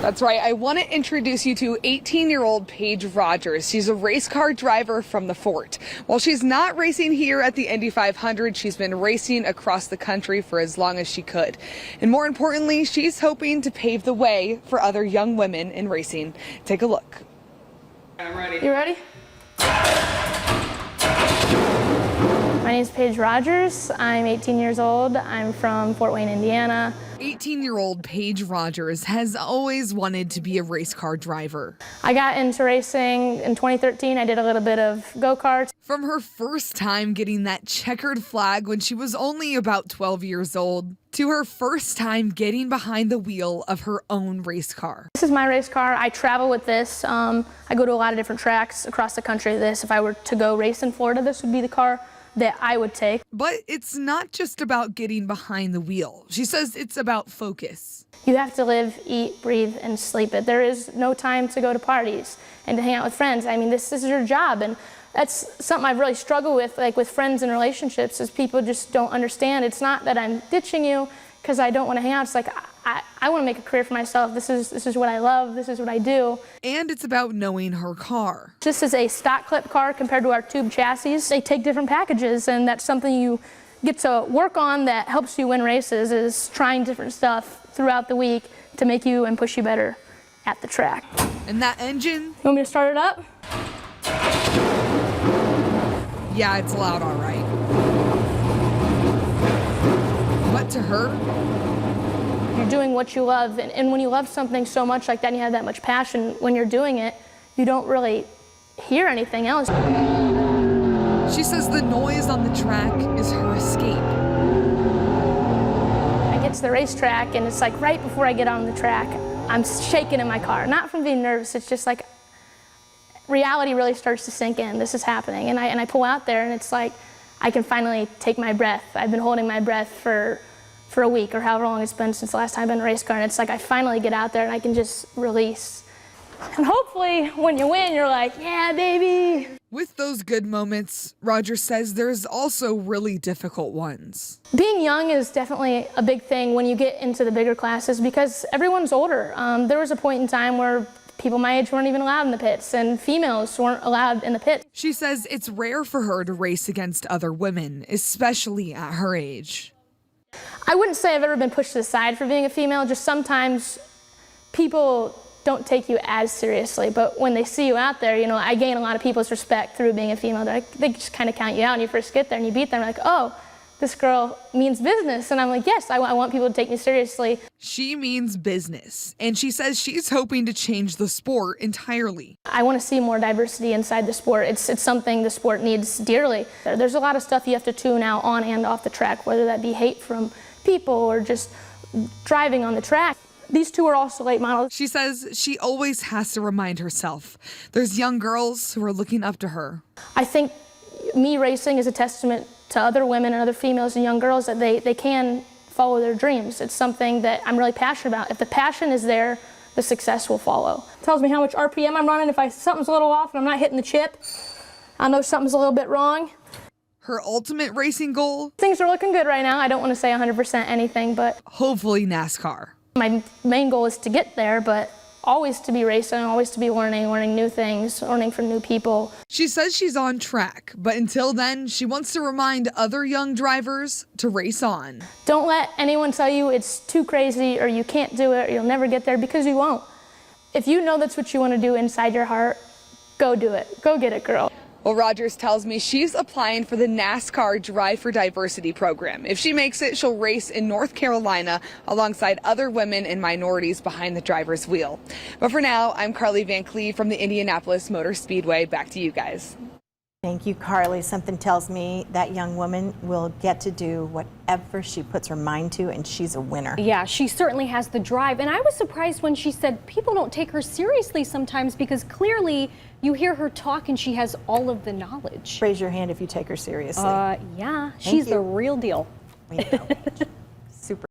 That's right. I want to introduce you to 18-year-old Paige Rogers. She's a race car driver from the Fort. While she's not racing here at the Indy 500, she's been racing across the country for as long as she could. And more importantly, she's hoping to pave the way for other young women in racing. Take a look. I'm ready. You ready? My name is Paige Rogers. I'm 18 years old. I'm from Fort Wayne, Indiana. 18-year-old Paige Rogers has always wanted to be a race car driver. I got into racing in 2013. I did a little bit of go-karts. From her first time getting that checkered flag when she was only about 12 years old, to her first time getting behind the wheel of her own race car. This is my race car. I travel with this. I go to a lot of different tracks across the country. If I were to go race in Florida, this would be the car that I would take. But it's not just about getting behind the wheel. She says it's about focus. You have to live, eat, breathe, and sleep it. There is no time to go to parties and to hang out with friends. I mean, this is your job, and that's something I've really struggled with, like with friends and relationships, is people just don't understand. It's not that I'm ditching you because I don't want to hang out. It's like, I want to make a career for myself. This is what I love. This is what I do. And it's about knowing her car. This is a stock clip car compared to our tube chassis. They take different packages, and that's something you get to work on that helps you win races, is trying different stuff throughout the week to make you and push you better at the track. And that engine? You want me to start it up? Yeah, it's loud, all right. But to her, you're doing what you love, and when you love something so much like that and you have that much passion, when you're doing it, you don't really hear anything else. She says the noise on the track is her escape. I get to the racetrack, and it's like right before I get on the track, I'm shaking in my car. Not from being nervous, it's just like reality really starts to sink in. This is happening, and I pull out there, and it's like I can finally take my breath. I've been holding my breath for a week or however long it's been since the last time I've been in a race car, and it's like I finally get out there and I can just release. And hopefully when you win, you're like, yeah, baby. With those good moments, Rogers says there's also really difficult ones. Being young is definitely a big thing when you get into the bigger classes because everyone's older. There was a point in time where people my age weren't even allowed in the pits, and females weren't allowed in the pit. She says it's rare for her to race against other women, especially at her age. I wouldn't say I've ever been pushed aside for being a female, just sometimes people don't take you as seriously, but when they see you out there, you know, I gain a lot of people's respect through being a female. They just kind of count you out when you first get there and you beat them, like, oh, this girl means business. And I'm like, yes, I want people to take me seriously. She means business, and she says she's hoping to change the sport entirely. I want to see more diversity inside the sport. It's something the sport needs dearly. There's a lot of stuff you have to tune out on and off the track, whether that be hate from people or just driving on the track. These two are also late models. She says she always has to remind herself there's young girls who are looking up to her. I think me racing is a testament to other women and other females and young girls that they can follow their dreams. It's something that I'm really passionate about. If the passion is there, the success will follow. It tells me how much RPM I'm running. If something's a little off and I'm not hitting the chip, I know something's a little bit wrong. Her ultimate racing goal? Things are looking good right now. I don't want to say 100% anything, but hopefully NASCAR. My main goal is to get there, but always to be racing, always to be learning new things, learning from new people. She says she's on track, but until then, she wants to remind other young drivers to race on. Don't let anyone tell you it's too crazy or you can't do it or you'll never get there, because you won't. If you know that's what you want to do inside your heart, go do it. Go get it, girl. Well, Rogers tells me she's applying for the NASCAR Drive for Diversity program. If she makes it, she'll race in North Carolina alongside other women and minorities behind the driver's wheel. But for now, I'm Carly Van Cleve from the Indianapolis Motor Speedway. Back to you guys. Thank you, Carly. Something tells me that young woman will get to do whatever she puts her mind to, and she's a winner. Yeah, she certainly has the drive. And I was surprised when she said people don't take her seriously sometimes, because clearly you hear her talk and she has all of the knowledge. Raise your hand if you take her seriously. Yeah, she's the real deal. We know.